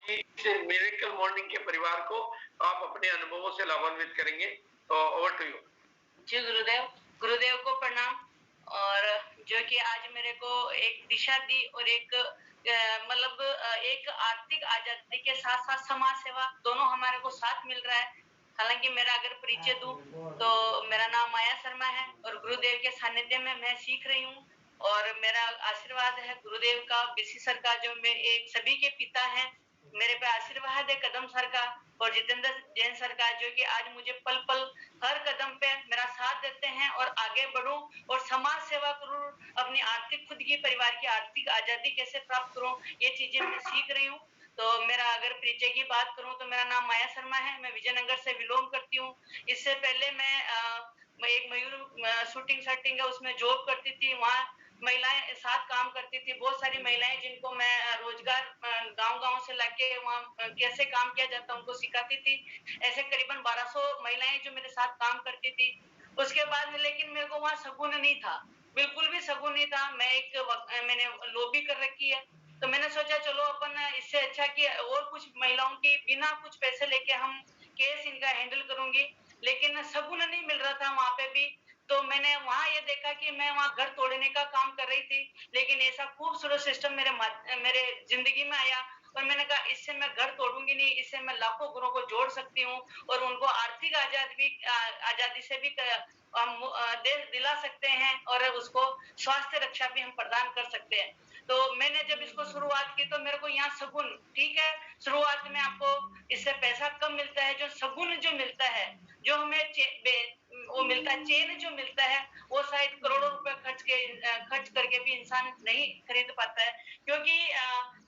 इस miracle morning के परिवार को आप अपने अनुभवों से लाभान्वित करेंगे। तो ओवर टू यू। जी गुरुदेव, गुरुदेव को प्रणाम। और जो कि आज मेरे को एक दिशा दी और एक एक आर्थिक आजादी के साथ साथ समाज सेवा दोनों हमारे को साथ मिल रहा है। हालांकि मेरा अगर परिचय दूं तो मेरा नाम माया शर्मा है और गुरुदेव के सानिध्य में मैं सीख रही हूँ और मेरा आशीर्वाद है गुरुदेव का, बीसी सर का, जो मैं एक सभी के पिता हैं, मेरे पे आशीर्वाद है कदम सर का और जितेंद्र जैन सर का, जो कि आज मुझे पल पल हर कदम पे मेरा साथ देते हैं और आगे बढ़ूं और समाज सेवा करूं, अपनी आर्थिक खुद की परिवार की आर्थिक आजादी कैसे प्राप्त करूं, ये चीजें मैं सीख रही हूँ। तो मेरा अगर परिचय की बात करूं तो मेरा नाम माया शर्मा है, मैं विजयनगर से बिलोंग करती हूँ। इससे पहले मैं एक मयूर शूटिंग शर्टिंग है उसमें जॉब करती थी, वहाँ महिलाएं साथ काम करती थी, बहुत सारी महिलाएं जिनको मैं रोजगार गांव-गांव से लाके वहाँ कैसे काम किया जाता है उनको सिखाती थी। ऐसे करीबन 1200 महिलाएं जो मेरे साथ काम करती थी। उसके बाद में लेकिन मेरे को वहाँ शगुन नहीं था, बिल्कुल भी शगुन नहीं था। मैंने लॉबी कर रखी है, तो मैंने सोचा चलो अपन इससे अच्छा कि और कुछ महिलाओं की बिना कुछ पैसे लेके हम केस इनका हैंडल करूंगी, लेकिन शगुन नहीं मिल रहा था वहाँ पे भी। तो मैंने वहाँ ये देखा कि मैं वहाँ घर तोड़ने का काम कर रही थी, लेकिन ऐसा खूबसूरत सिस्टम मेरे जिंदगी में आया और मैंने कहा इससे मैं घर तोड़ूंगी नहीं, इससे मैं लाखों घरों को जोड़ सकती हूँ और उनको आर्थिक आजादी से भी हम देश दिला सकते हैं और उसको स्वास्थ्य रक्षा भी हम प्रदान कर सकते हैं। तो मैंने जब इसको शुरुआत की तो मेरे को यहाँ शगुन, ठीक है, शुरुआत में आपको इससे पैसा कम मिलता है, जो शगुन जो मिलता है, जो हमें वो मिलता है, चेन जो मिलता है, वो शायद करोड़ों रुपए खर्च करके भी इंसान नहीं खरीद पाता है, क्योंकि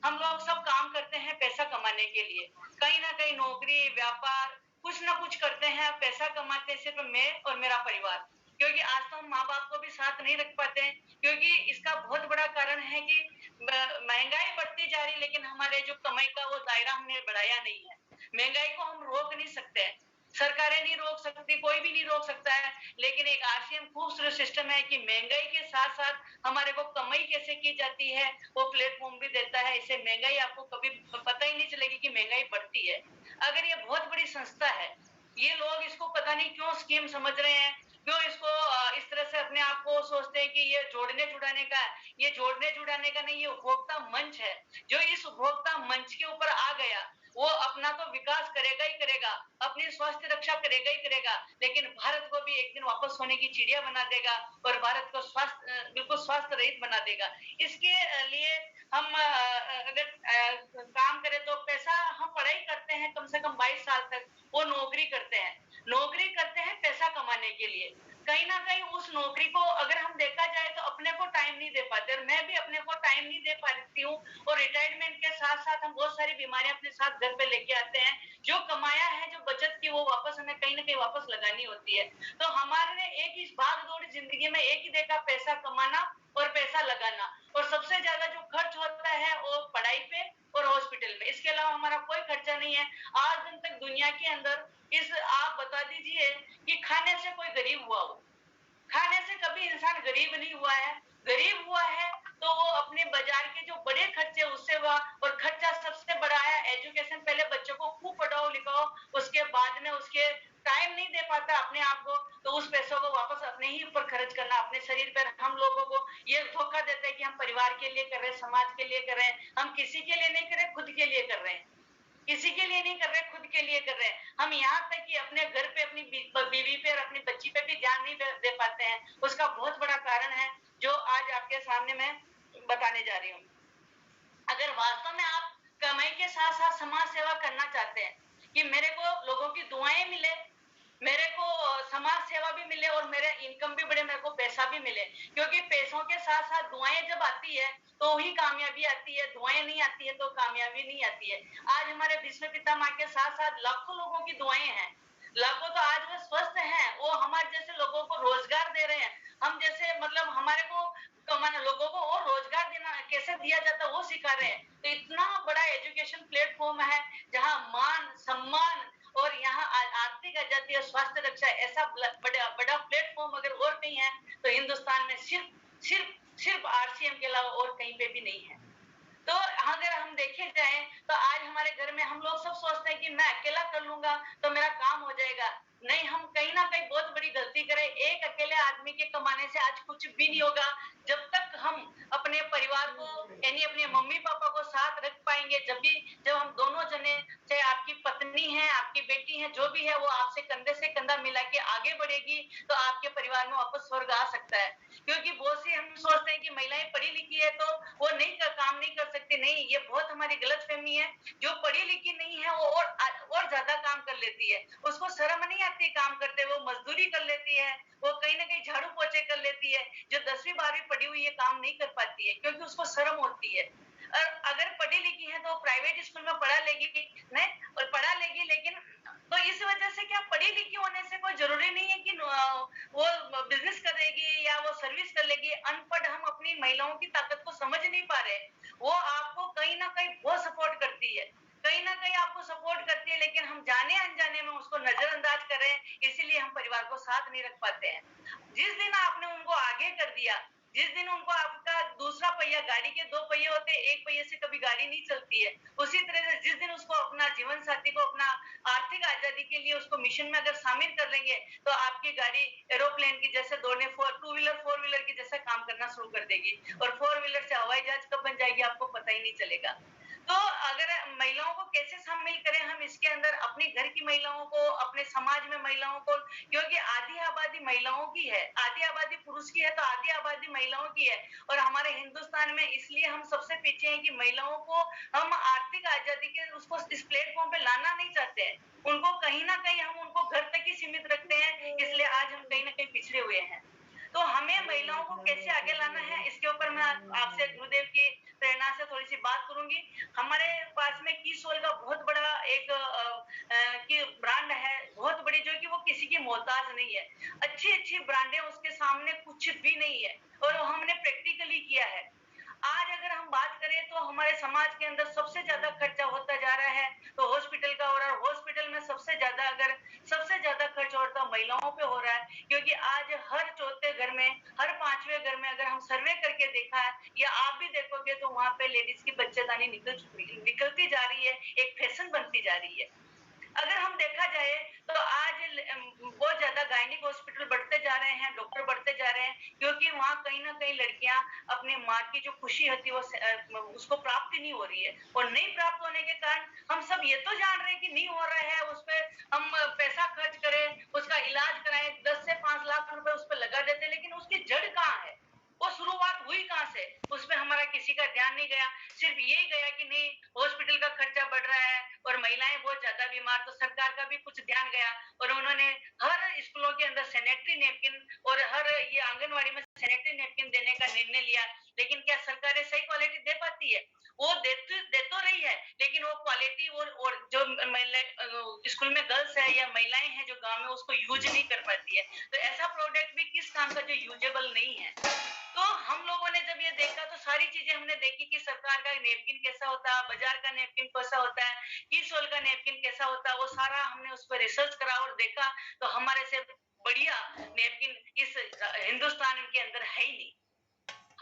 हम लोग सब काम करते हैं पैसा कमाने के लिए, कहीं ना कहीं नौकरी व्यापार कुछ ना कुछ करते हैं, पैसा कमाते हैं सिर्फ मैं और मेरा परिवार, क्योंकि आज तो हम माँ बाप को भी साथ नहीं रख पाते हैं, क्योंकि इसका बहुत बड़ा कारण है कि महंगाई बढ़ती जा रही, लेकिन हमारे जो कमाई का वो दायरा हमने बढ़ाया नहीं है। महंगाई को हम रोक नहीं सकते हैं, सरकारें नहीं रोक सकती, कोई भी नहीं रोक सकता है, लेकिन एक आरसीएम खूबसूरत सिस्टम है कि महंगाई के साथ साथ हमारे को कमाई कैसे की जाती है वो प्लेटफॉर्म भी देता है। इससे महंगाई आपको कभी पता ही नहीं चलेगी कि महंगाई बढ़ती है। अगर ये बहुत बड़ी संस्था है, ये लोग इसको पता नहीं क्यों स्कीम समझ रहे हैं, क्यों इसको इस तरह से अपने आप को सोचते हैं कि ये जोड़ने जुड़ाने का, ये जोड़ने जुड़ाने का नहीं, ये उपभोक्ता मंच है। जो इस उपभोक्ता मंच के ऊपर आ गया वो अपना तो विकास करेगा ही करेगा, अपनी स्वास्थ्य रक्षा करेगा ही करेगा, लेकिन भारत को भी एक दिन वापस सोने की चिड़िया बना देगा और भारत को बिल्कुल स्वास्थ्य रहित बना देगा। इसके लिए हम अगर काम करें तो पैसा, हम पढ़ाई करते हैं कम से कम 22 साल तक, वो नौकरी करते हैं, नौकरी करते हैं पैसा कमाने के लिए। कहीं ना कहीं उस नौकरी को अगर हम देखा जाए तो अपने को टाइम नहीं दे पाते, और मैं भी अपने को टाइम नहीं दे पाती हूँ, और रिटायरमेंट के साथ साथ हम बहुत सारी बीमारियां अपने साथ घर पे लेके आते हैं। जो कमाया है, जो बचत की, वो वापस हमें कहीं ना कहीं वापस लगानी होती है। तो हमारे एक ही भाग दौड़ जिंदगी में एक ही देखा, पैसा कमाना और पैसा लगाना, और सबसे ज्यादा जो खर्च होता है वो पढ़ाई पे और हॉस्पिटल में, इसके अलावा हमारा कोई खर्चा नहीं है। आज दिन तक दुनिया के अंदर आप बता दीजिए कि खाने से कोई गरीब हुआ हो, खाने से कभी इंसान गरीब नहीं हुआ है। गरीब हुआ है तो वो अपने बाजार के जो बड़े खर्चे उससे हुआ, और खर्चा सबसे बड़ा है एजुकेशन। पहले बच्चों को खूब पढ़ाओ लिखाओ, उसके बाद में उसके टाइम नहीं दे पाता अपने आप को, तो उस पैसों को वापस अपने ही ऊपर खर्च करना, अपने शरीर पर। हम लोगों को ये धोखा देते हैं कि हम परिवार के लिए कर रहे हैं, समाज के लिए कर रहे हैं, हम किसी के लिए नहीं कर रहे, खुद के लिए कर रहे हैं, किसी के लिए नहीं कर रहे, खुद के लिए कर रहे हैं। हम यहाँ तक कि अपने घर पे अपनी बीवी पे और अपनी बच्ची पे भी ध्यान नहीं दे पाते हैं। उसका बहुत बड़ा कारण है जो आज आपके सामने मैं बताने जा रही हूँ। अगर वास्तव में आप कमाई के साथ साथ समाज सेवा करना चाहते हैं कि मेरे को लोगों की दुआएं मिले, मेरे को समाज सेवा भी मिले और मेरे इनकम भी बढ़े, मेरे को पैसा भी मिले, क्योंकि पैसों के साथ साथ दुआएं जब आती है तो ही कामयाबी आती है, दुआएं नहीं आती है तो कामयाबी नहीं आती है। आज हमारे विश्व पिता माँ के साथ साथ लाखों लोगों की दुआएं हैं, लाखों तो आज वो स्वस्थ हैं, वो हमारे जैसे लोगों को रोजगार दे रहे हैं। हम जैसे हमारे को कमाना, लोगों को और रोजगार देना कैसे दिया जाता है वो सिखा रहे हैं। तो इतना बड़ा एजुकेशन प्लेटफॉर्म है जहाँ मान सम्मान और यहाँ आर्थिक आजादी और स्वास्थ्य रक्षा, ऐसा बड़ा प्लेटफॉर्म अगर और कहीं है तो हिंदुस्तान में सिर्फ सिर्फ सिर्फ आरसीएम के अलावा और कहीं पे भी नहीं है। तो अगर हम देखे जाए तो आज हमारे घर में हम लोग सब सोचते हैं कि मैं अकेला कर लूंगा तो मेरा काम हो जाएगा। नहीं, हम कहीं ना कहीं बहुत बड़ी गलती करें। एक अकेले आदमी के कमाने से आज कुछ भी नहीं होगा। जब तक हम अपने परिवार को यानी अपने मम्मी पापा को साथ रख पाएंगे, जब हम दोनों जने, चाहे आपकी पत्नी है, आपकी बेटी है, जो भी है, वो आपसे कंधे से कंधा मिला के आगे बढ़ेगी तो आपके परिवार में वापस स्वर्ग आ सकता है। क्योंकि बहुत सी हम सोचते हैं कि महिलाएं पढ़ी लिखी है तो वो काम नहीं कर सकती। नहीं, ये बहुत हमारी गलतफहमी है। जो पढ़ी लिखी नहीं है वो और ज्यादा काम कर लेती है। उसको शर्म नहीं आती काम करते, वो मजदूरी कर लेती है, वो कहीं ना कहीं झाड़ू पोछे कर लेती है। जो 10वीं 12वीं पढ़ी हुई है काम नहीं कर पाती है क्योंकि उसको शर्म होती है। और अगर पढ़ी लिखी है तो प्राइवेट स्कूल में पढ़ा लेगी नहीं, और पढ़ा लेगी, लेकिन तो इस वजह से क्या, पढ़ी लिखी होने से कोई जरूरी नहीं है कि वो बिजनेस करेगी या वो सर्विस कर लेगी। अनपढ़ हम अपनी महिलाओं की ताकत को समझ नहीं पा रहे। वो आपको कहीं ना कहीं बहुत सपोर्ट करती है, कहीं ना कहीं आपको सपोर्ट करती है, लेकिन हम जाने अनजाने में उसको नजरअंदाज कर रहे हैं, इसीलिए हम परिवार को साथ नहीं रख पाते हैं। जिस दिन आपने उनको आगे कर दिया, जिस दिन उनको आपका दूसरा पहिया, गाड़ी के 2 पहिए होते हैं, एक पहिए से कभी गाड़ी नहीं चलती है, उसी तरह से जिस दिन उसको अपना जीवन साथी को अपना आर्थिक आजादी के लिए उसको मिशन में अगर शामिल कर लेंगे तो आपकी गाड़ी एरोप्लेन की जैसे दौड़ने, 2 व्हीलर 4 व्हीलर की जैसा काम करना शुरू कर देगी, और 4 व्हीलर से हवाई जहाज कब बन जाएगी आपको पता ही नहीं चलेगा। तो अगर महिलाओं को कैसे शामिल करें हम इसके अंदर, अपने घर की महिलाओं को, अपने समाज में महिलाओं को, क्योंकि आधी आबादी महिलाओं की है, आधी आबादी पुरुष की है तो आधी आबादी महिलाओं की है। और हमारे हिंदुस्तान में इसलिए हम सबसे पीछे हैं कि महिलाओं को हम आर्थिक आजादी के उसको इस प्लेटफॉर्म पे लाना नहीं चाहते हैं। उनको कहीं ना कहीं हम उनको घर तक ही सीमित रखते हैं, इसलिए आज हम कहीं ना कहीं पिछड़े हुए हैं। तो हमें महिलाओं को कैसे आगे लाना है, इसके ऊपर मैं आपसे गुरुदेव की प्रेरणा से थोड़ी सी बात करूंगी। हमारे पास में कीसोल का बहुत बड़ा एक की ब्रांड है, बहुत बड़ी, जो कि वो किसी की मोहताज नहीं है। अच्छी अच्छी ब्रांडें उसके सामने कुछ भी नहीं है, और वो हमने प्रैक्टिकली किया है। आज अगर हम बात करें तो हमारे समाज के अंदर सबसे ज्यादा खर्चा होता जा रहा है तो हॉस्पिटल का हो रहा है। हॉस्पिटल में सबसे ज्यादा खर्च होता महिलाओं पे हो रहा है, क्योंकि आज हर चौथे घर में, हर 5वें घर में अगर हम सर्वे करके देखा है या आप भी देखोगे तो वहां पे लेडीज की बच्चेदानी निकलती जा रही है, एक फैशन बनती जा रही है। अगर हम देखा जाए तो आज बहुत ज्यादा गायनिक हॉस्पिटल बढ़ते जा रहे हैं, डॉक्टर बढ़ते जा रहे हैं, क्योंकि वहां कहीं ना कहीं लड़कियां अपनी माँ की जो खुशी होती है वो उसको प्राप्ति नहीं हो रही है, और नहीं प्राप्त होने के कारण हम सब ये तो जान रहे हैं कि नहीं हो रहा है, उस पर हम पैसा खर्च करें, उसका इलाज कराएं, 10 से 5 लाख रुपए उस पर लगा देते हैं, लेकिन उसकी जड़ कहाँ है, वो शुरुआत हुई कहां से, उसमें हमारा किसी का ध्यान नहीं गया। सिर्फ यही गया कि नहीं हॉस्पिटल का खर्चा बढ़ रहा है और महिलाएं बहुत ज्यादा बीमार, तो सरकार का भी कुछ ध्यान गया और उन्होंने हर स्कूलों के अंदर सैनिटरी नैपकिन और हर ये आंगनवाड़ी में सैनिटरी नैपकिन देने का निर्णय लिया। लेकिन क्या सरकारें सही क्वालिटी दे पाती है? वो दे तो रही है, लेकिन वो क्वालिटी और जो स्कूल में गर्ल्स है या महिलाएं हैं जो गांव में, उसको यूज नहीं कर पाती है। तो ऐसा प्रोडक्ट भी किस काम का जो यूजेबल नहीं है। तो हम लोगों ने जब ये देखा तो सारी चीजें हमने देखी कि सरकार का नेपकिन कैसा होता है, बाजार का नेपकिन कैसा होता है, कीसोल का नेपकिन कैसा होता है, वो सारा हमने उस पर रिसर्च करा और देखा तो हमारे से बढ़िया नेपकिन इस हिंदुस्तान के अंदर है ही नहीं।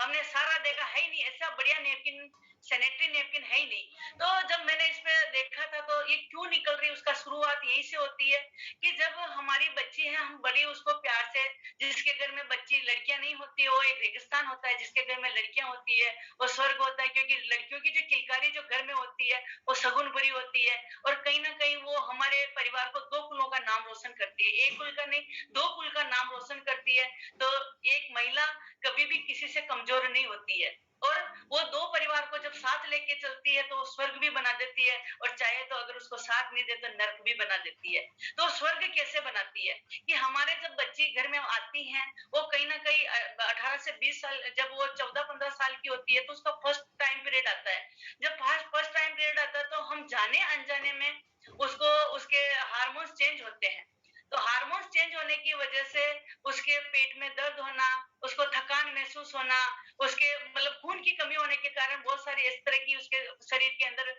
हमने सारा देखा, है ही नहीं, ऐसा बढ़िया नेपकिन, सैनिटरी नेपकिन है ही नहीं। तो जब मैंने इस पे देखा था तो ये क्यों निकल रही, उसका शुरुआत यही से होती है कि जब हमारी बच्ची है, हम बड़ी उसको प्यार से, जिसके घर में बच्ची लड़कियां नहीं होती है वो एक रेगिस्तान होता है, जिसके घर में लड़कियां होती है वो स्वर्ग होता है, क्योंकि लड़कियों की जो किलकारी जो घर में होती है वो सगुन भरी होती है, और कहीं ना कहीं वो हमारे परिवार को 2 कुलों का नाम रोशन करती है, एक कुल का नहीं 2 कुल का नाम रोशन करती है। तो एक महिला कभी भी किसी से कमजोर नहीं होती है, और वो 2 परिवार को जब साथ लेके चलती है तो स्वर्ग भी बना देती है, और चाहे तो अगर उसको साथ नहीं दे तो नर्क भी बना देती है। तो स्वर्ग कैसे बनाती है कि हमारे जब बच्ची घर में आती हैं, वो कहीं ना कहीं 18 से 20 साल, जब वो 14-15 साल की होती है तो उसका फर्स्ट टाइम पीरियड आता है। जब फर्स्ट टाइम पीरियड आता है तो हम जाने अनजाने में उसको, उसके हार्मोन्स चेंज होते हैं। तो हार्मोन्स चेंज होने की वजह से उसके पेट में दर्द होना, उसको थकान महसूस होना, उसके मतलब खून की कमी होने के कारण बहुत सारी इस तरह की उसके शरीर के अंदर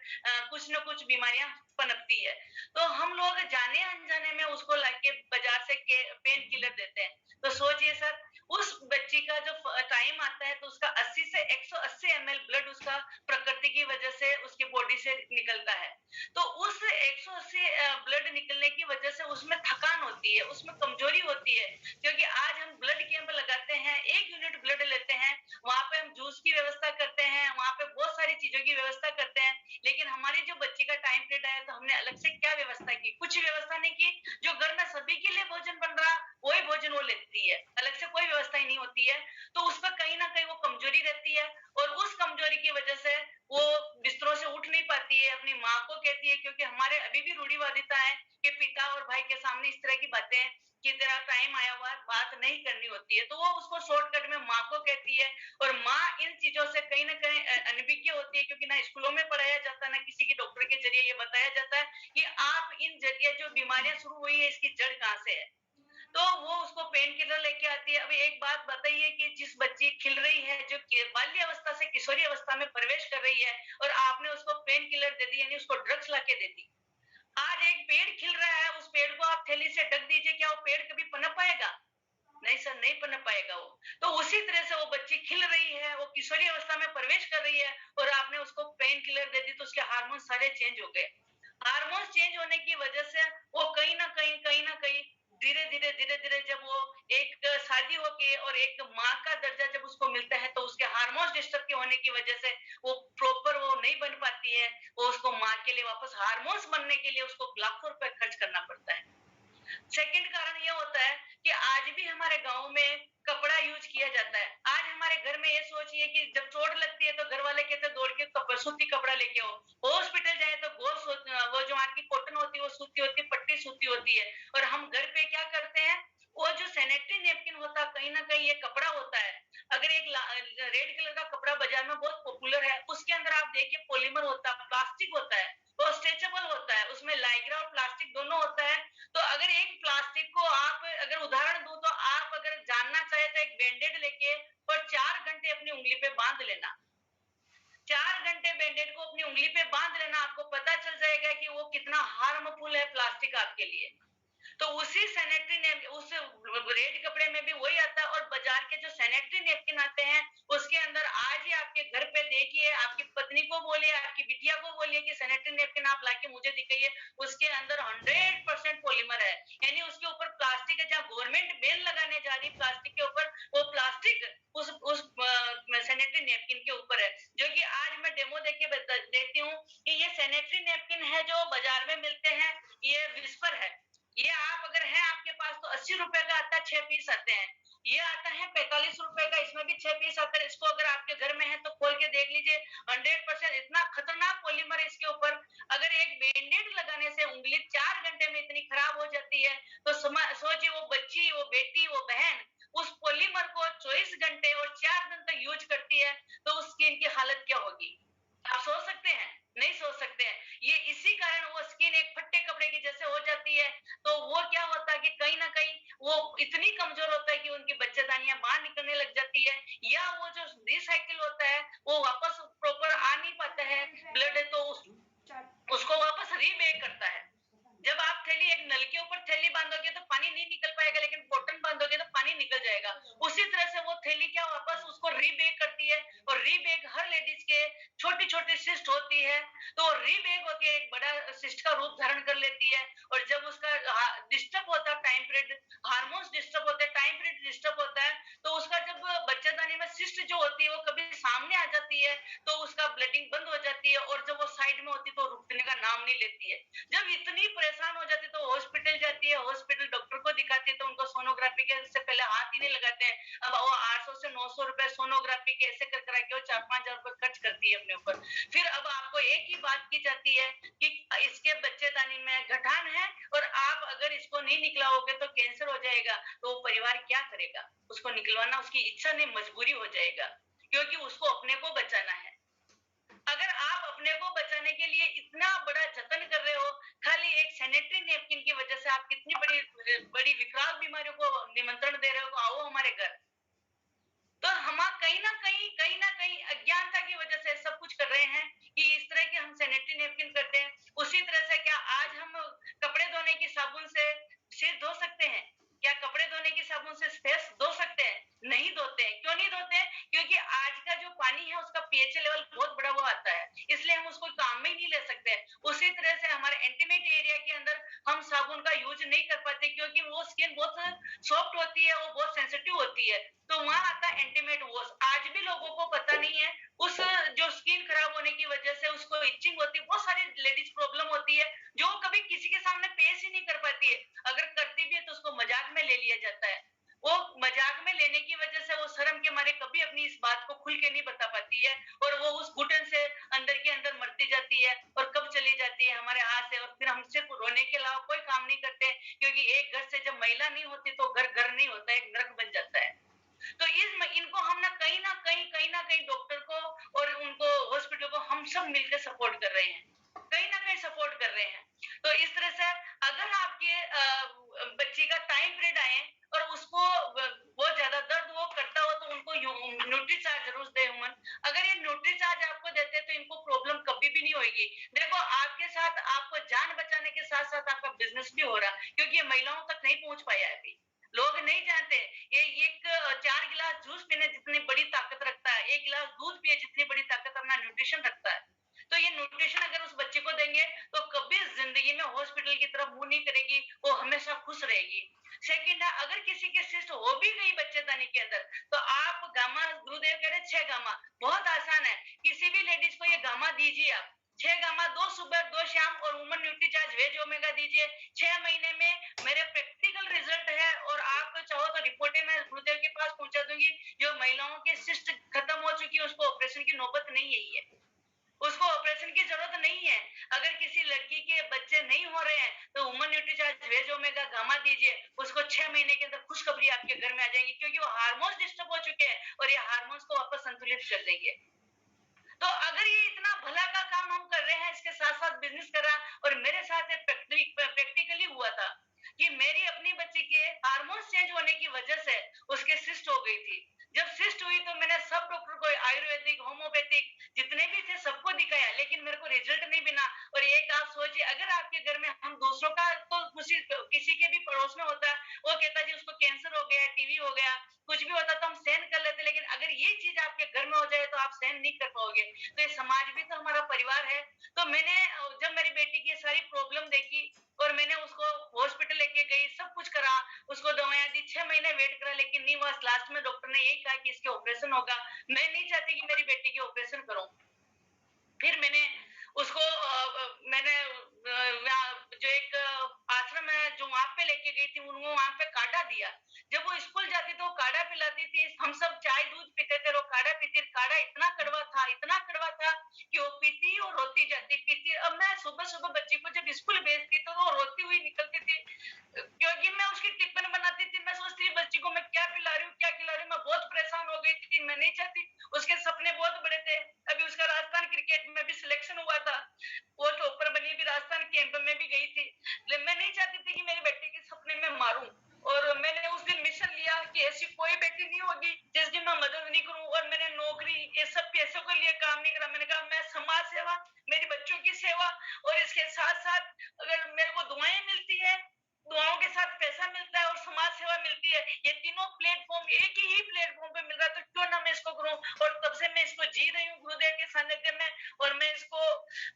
कुछ न कुछ बीमारियां पनपती है। तो हम लोग जाने अनजाने में उसको लाके बाजार से पेन किलर देते हैं। तो सोचिए सर, उस बच्ची का जो टाइम आता है तो उसका 80 से 180 ml ब्लड उसका प्रकृति की वजह से उसकी बॉडी से निकलता है। तो उस 180 ब्लड निकलने की वजह से उसमें थकान होती है, उसमें कमजोरी होती है। क्योंकि आज हम ब्लड कैंप लगाते हैं, 1 यूनिट ब्लड लेते हैं, वहां पे हम जूस की व्यवस्था करते हैं, वहां पे बहुत सारी चीजों की व्यवस्था करते हैं, लेकिन हमारी जो बच्ची का टाइम पीरियड आया तो हमने अलग से क्या व्यवस्था की? कुछ व्यवस्था नहीं की। जो घर में सभी के लिए भोजन बन रहा वही भोजन वो लेती है, अलग से कोई व्यवस्था ही नहीं होती है। तो उसका कहीं ना कहीं वो कमजोरी रहती है, और उस कमजोरी की वजह से वो बिस्तरों से उठ नहीं पाती है, अपनी माँ को कहती है, क्योंकि हमारे अभी भी रूढ़िवादिता है कि पिता और भाई के सामने इस तरह की बातें कि तेरा टाइम आया हुआ बात नहीं करनी होती है, तो वो उसको शॉर्टकट में माँ को कहती है। और माँ इन चीजों से कहीं ना कहीं अनभिज्ञ होती है, क्योंकि ना स्कूलों में पढ़ाया जाता है, ना किसी की डॉक्टर के जरिए ये बताया जाता है कि आप इन जरिए जो बीमारियां शुरू हुई है इसकी जड़ कहाँ से है। तो वो उसको पेन किलर लेके आती है। अभी एक बात बताइए कि जिस बच्ची खिल रही है, जो बाल्य अवस्था से किशोरी अवस्था में प्रवेश कर रही है, और आपने उसको पेन किलर दे दी, यानी उसको ड्रग्स लाके दे दी। आज एक पेड़ खिल रहा है, उस पेड़ को आप थैली से ढक दीजिए, क्या वो पेड़ कभी पनप पाएगा? नहीं सर, नहीं पनप पाएगा वो। तो उसी तरह से वो बच्ची खिल रही है, वो किशोरी अवस्था में प्रवेश कर रही है, और आपने उसको पेन किलर दे दी, तो उसके हार्मोन सारे चेंज हो गए। हार्मोन्स चेंज होने की वजह से वो कहीं ना कहीं धीरे धीरे जब वो एक शादी होके और एक माँ का दर्जा जब उसको मिलता है, तो उसके हार्मोन्स डिस्टर्ब के होने की वजह से वो प्रॉपर वो नहीं बन पाती है। वो उसको माँ के लिए वापस हार्मोन्स बनने के लिए उसको लाखों रुपए खर्च करना पड़ता है। सेकंड कारण ये होता है कि आज भी हमारे गांव में कपड़ा यूज किया जाता है। आज हमारे घर में ये सोचिए कि जब चोट लगती है तो घर वाले कहते हैं दौड़ के सूती कपड़ा लेके आओ। हॉस्पिटल जाए तो वो जो आपकी कॉटन होती है वो सूती होती है, पट्टी सूती होती है। और हम घर पे क्या करते हैं, वो जो सैनिटरी नेपकिन होता है, कहीं ना कहीं ये कपड़ा होता है। अगर एक रेड कलर का कपड़ा बाजार में बहुत पॉपुलर है, उसके अंदर आप देखिए पॉलीमर होता है, प्लास्टिक होता है, वो स्ट्रेचेबल होता है, उसमें लाइक्रा और प्लास्टिक दोनों होता है। तो अगर एक प्लास्टिक को आप अगर उदाहरण दूं, तो आप अगर जानना चाहे तो एक बैंडेड लेके और 4 घंटे अपनी उंगली पे बांध लेना। 4 घंटे बैंडेड को अपनी उंगली पे बांध लेना, आपको पता चल जाएगा कि वो कितना हार्मफुल है प्लास्टिक आपके लिए। तो उसी सैनिटरी नेपकिन, उस रेड कपड़े में भी वही आता है। और बाजार के जो सैनिटरी नेपकिन आते हैं उसके अंदर आज ही आपके घर पे देखिए, आपकी पत्नी को बोलिए, आपकी बिटिया को बोलिए कि सैनिटरी नेपकिन आप लाके मुझे दिखाइए, उसके अंदर 100% पॉलीमर है। यानी उसके ऊपर प्लास्टिक है। जहाँ गवर्नमेंट बैन लगाने जा रही प्लास्टिक के ऊपर, वो प्लास्टिक उस सैनिटरी नेपकिन के ऊपर है। जो कि आज मैं डेमो देखती हूँ कि ये सैनिटरी नेपकिन है जो बाजार में मिलते हैं, ये विस्पर है। ये आप अगर है आपके पास तो 80 रुपए का आता है, 6 पीस आते हैं। ये आता है 45 रुपए का, इसमें भी 6 पीस आते हैं। इसको अगर आपके घर में है तो खोल के देख लीजिए, 100% इतना खतरनाक पॉलीमर है इसके ऊपर। अगर एक बैंडेड लगाने से उंगली 4 घंटे में इतनी खराब हो जाती है, तो सोचिए वो बच्ची, वो बेटी, वो बहन उस पॉलीमर को 24 घंटे और 4 दिन तक यूज करती है, तो उस स्किन की हालत क्या होगी? आप सोच सकते हैं? नहीं सोच सकते हैं। ये इसी कारण वो स्किन एक फट्टे कपड़े की जैसे हो जाती है। तो वो क्या होता है कि कहीं ना कहीं वो इतनी कमजोर होता है कि उनकी बच्चेदानियां बाहर निकलने लग जाती है, या वो जो रिसाइकिल होता है वो वापस प्रॉपर आ नहीं पाता है ब्लड, तो उसको वापस रीबेक करता है। जब आप थैली, एक नल के ऊपर थैली बांधोगे तो पानी नहीं निकल पाएगा, लेकिन कॉटन बांधोगे तो पानी निकल जाएगा। उसी तरह से वो थैली क्या वापस उसको रीबेक करती है। और रीबेक हर लेडीज के छोटी छोटी सिस्ट होती है, तो रीबेक होकर एक बड़ा सिस्ट का रूप धारण कर लेती है। और जब उसका डिस्टर्ब होता है टाइम पीरियड, हार्मोन्स डिस्टर्ब होते हैं, टाइम पीरियड डिस्टर्ब होता है, तो उसका जब बच्चेदानी में सिस्ट जो होती है वो कभी सामने आ जाती है, तो उसका ब्लडिंग बंद हो जाती है। और जब वो साइड में होती है तो रुकने का नाम नहीं लेती है। जब इतनी परेशान हो जाती है तो हॉस्पिटल जाती है, हॉस्पिटल डॉक्टर को दिखाती है, तो उनको सोनोग्राफी के से पहले हाथ ही नहीं लगाते हैं। अब वो 800 से 900 रुपए सोनोग्राफी के ऐसे कर करा के वो 4-5 हजार रुपए खर्च करती है अपने ऊपर। फिर अब आपको एक ही बात की जाती है कि इसके बच्चेदानी में गठान है, और आप अगर इसको नहीं निकलाओगे तो कैंसर हो जाएगा। तो वो परिवार क्या करेगा? उसको निकलवाना उसकी इच्छा नहीं, मजबूरी हो जाएगा, क्योंकि उसको अपने को बचाना है। अगर आप अपने को बचाने के लिए इतना बड़ा जतन कर रहे हो, खाली एक सैनिटरी नैपकिन की वजह से आप कितनी बड़ी बड़ी विकराल बीमारियों को निमंत्रण दे रहे हो, आओ हमारे घर। तो हम कहीं ना कहीं अज्ञानता की वजह से सब कुछ कर रहे हैं कि इस तरह के हम सैनिटरी नैपकिन करते हैं। उसी तरह से क्या आज हम कपड़े धोने की साबुन से सिर धो सकते हैं? क्या कपड़े धोने की साबुन से फेस धो सकते हैं? नहीं धोते हैं। क्यों नहीं धोते हैं? क्योंकि आज का जो पानी है उसका पीएच लेवल बहुत बड़ा हुआ आता है, इसलिए हम उसको काम में ही नहीं ले सकते। उसी तरह से हमारे इंटीमेट एरिया के अंदर हम साबुन का यूज नहीं कर पाते, क्योंकि वो स्किन बहुत सॉफ्ट होती है, वो बहुत सेंसिटिव होती है, तो वहां आता है इंटीमेट वॉश। आज भी लोगों को पता नहीं है, उस जो स्किन खराब होने की वजह से उसको इचिंग होती है, बहुत सारी लेडीज प्रॉब्लम होती है जो कभी किसी के सामने पेश ही नहीं कर पाती है। अगर करती भी है तो उसको मजाक में ले लिया जाता है। वो मजाक में लेने की वजह से वो शर्म के मारे कभी अपनी इस बात को खुल के नहीं बता पाती है, और वो उस घुटन से अंदर के अंदर मरती जाती है और कब चली जाती है हमारे हाथ से। और फिर हम सिर्फ रोने के अलावा कोई काम नहीं करते, क्योंकि एक घर से जब महिला नहीं होती तो घर नहीं होता, एक नरक बन जाता है। तो इनको हम ना कहीं डॉक्टर को और उनको हॉस्पिटल को हम सब मिलकर सपोर्ट कर रहे हैं, कहीं ना कहीं सपोर्ट कर रहे हैं। तो इस तरह से अगर आपके बच्ची का टाइम पीरियड आए और उसको बहुत ज्यादा दर्द वो करता हो, तो उनको न्यूट्रीचार्ज जरूर दे। हुमन अगर ये न्यूट्रीचार्ज आपको देते तो इनको प्रॉब्लम कभी भी नहीं होगी। देखो, आपके साथ आपको जान बचाने के साथ साथ आपका बिजनेस भी हो रहा, क्योंकि ये महिलाओं तक नहीं पहुंच पाया है अभी। लोग नहीं जानते ये एक 4 गिलास जूस पीने जितनी बड़ी ताकत रखता है, 1 गिलास दूध पिए जितनी बड़ी ताकत अपना न्यूट्रिशन रखता है। तो ये न्यूट्रिशन अगर उस बच्चे को देंगे तो कभी जिंदगी में हॉस्पिटल की तरफ मुंह नहीं करेगी, वो हमेशा खुश रहेगी। सेकंड है, अगर किसी के सिस्ट हो भी गई बच्चेदानी के अंदर, तो आप गामा, गुरुदेव कह रहे 6 गामा बहुत आसान है, किसी भी लेडीज को ये गामा दीजिए आप 6 गामा, 2 सुबह 2 शाम, और वुमन न्यूट्रीचार्ज वेज ओमेगा दीजिए 6 महीने में। मेरे प्रैक्टिकल रिजल्ट है, और आप चाहो तो रिपोर्टें मैं गुरुदेव के पास पहुंचा दूंगी। जो महिलाओं के सिस्ट खत्म हो चुकी है उसको ऑपरेशन की नौबत नहीं आई है, उसको ऑपरेशन की जरूरत नहीं है। अगर किसी लड़की के बच्चे नहीं हो रहे हैं तो woman Nutricharge veg omega gamma दीजिए, उसको 6 महीने के अंदर खुशखबरी आपके घर में आ जाएंगी, क्योंकि वो हार्मोन्स डिस्टर्ब हो चुके हैं और ये हार्मोन्स को वापस संतुलित कर देंगे। तो अगर ये इतना भला का काम हम कर रहे हैं, इसके साथ साथ बिजनेस कर रहा है, और मेरे साथ प्रैक्टिकली हुआ था कि मेरी अपनी बच्ची के हार्मोन्स चेंज होने की वजह से उसके सिस्ट हो गई थी। जब सिस्ट हुई तो मैंने सब डॉक्टर को, आयुर्वेदिक, होम्योपैथिक जितने भी थे सबको दिखाया, लेकिन मेरे को रिजल्ट नहीं मिला। और एक आप सोचिए, अगर आपके घर में, हम दूसरों का तो किसी के भी पड़ोस में होता है, वो कहता जी उसको कैंसर हो गया, टीवी हो गया, कुछ भी होता तो हम सहन कर लेते, लेकिन अगर ये चीज आपके घर में हो जाए तो आप सहन नहीं कर पाओगे। तो ये समाज भी तो हमारा परिवार है। तो मैंने जब मेरी बेटी की सारी प्रॉब्लम देखी और मैंने उसको हॉस्पिटल लेके गई, सब कुछ करा, उसको दवाइयां दी, 6 महीने वेट करा, लेकिन नहीं हुआ। लास्ट में डॉक्टर ने यही कहा कि इसके ऑपरेशन होगा। मैं नहीं चाहती कि मेरी बेटी की ऑपरेशन करूं। फिर मैंने उसको मैंने जो एक आश्रम है जो वहां पे लेके गई थी, उनको वहां पे काढ़ा दिया। जब वो स्कूल जाती तो काढ़ा पिलाती थी, हम सब चाय दूध पीते थे, वो काढ़ा पीती। काढ़ा इतना कड़वा था कि वो पीती और रोती जाती, पीती। अब मैं सुबह सुबह बच्ची को जब स्कूल भेजती तो वो रोती हुई निकलती थी, क्योंकि मैं उसकी टिफिन बनाती थी। मैं सोचती बच्ची को मैं क्या खिला रही हूँ। मैं बहुत परेशान हो गई थी, मैं नहीं चाहती। उसके सपने बहुत बड़े थे। अभी उसका राजस्थान क्रिकेट में भी सिलेक्शन हुआ था, वो टॉपर बनी भी, राजस्थान कैंप में भी गई थी। लेकिन मैं नहीं चाहती थी कि मेरे बेटे के सपने में मारूं। और मैंने उस दिन मिशन लिया कि ऐसी कोई बेटी नहीं होगी जिस दिन मैं मदद नहीं करूं। और मैंने नौकरी, ये सब पैसों के लिए काम नहीं करा। मैंने कहा मैं समाज सेवा, मेरी बच्चों की सेवा, और इसके साथ साथ अगर मेरे को दुआएं मिलती है, दुआओं के साथ पैसा मिलता है और समाज सेवा मिलती है, ये तीनों प्लेटफॉर्म एक ही प्लेटफॉर्म पे मिल रहा है, तो क्यों ना मैं इसको करूं। और तब से मैं इसको जी रही हूँ गुरुदेव के सानिध्य में। और मैं इसको,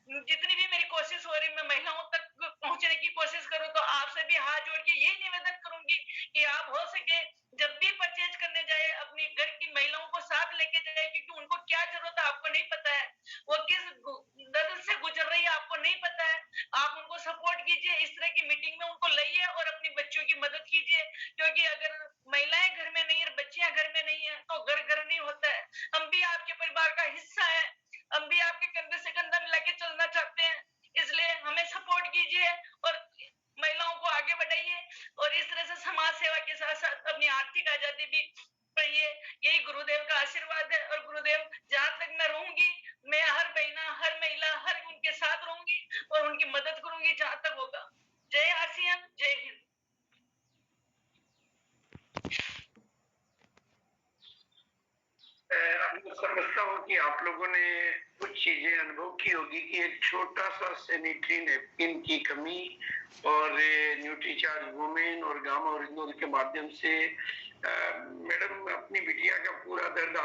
जितनी भी मेरी कोशिश हो रही, मैं महिलाओं तक पहुंचने की कोशिश करूं। तो आपसे भी हाथ जोड़ के यही निवेदन करूंगी कि आप हो सके जब भी परचेज करने जाए, अपनी घर की महिलाओं को साथ लेके जाए, क्योंकि उनको क्या जरूरत है आपको नहीं पता है, वो किस दर्द से गुजर रही है आपको नहीं पता है। आप उनको सपोर्ट कीजिए, इस तरह की मीटिंग में उनको लाइए और अपनी बच्चियों की मदद कीजिए, क्योंकि अगर महिलाएं घर में नहीं है, बच्चियां घर में नहीं है, तो घर नहीं होता है। हम भी आपके परिवार का हिस्सा है, हम भी आपके कंधे से कंधा मिला के चलना चाहते हैं, इसलिए हमें सपोर्ट कीजिए और महिलाओं को आगे बढ़ाइए। और इस तरह से समाज सेवा के साथ साथ अपनी आर्थिक आजादी भी पाइए। यही गुरुदेव का आशीर्वाद है। और गुरुदेव, जहां तक मैं रहूंगी, मैं हर बहना, हर महिला, हर उनके साथ रहूंगी और उनकी मदद करूंगी जहां तक होगा। जय हूँ कि आप लोगों ने कुछ चीजें अनुभव की होगी कि एक छोटा सा सैनिटरी नैपकिन की कमी और न्यूट्रीचार्ज वुमेन और गामा ओरिजिनल के माध्यम से मैडम अपनी बिटिया का पूरा दर्द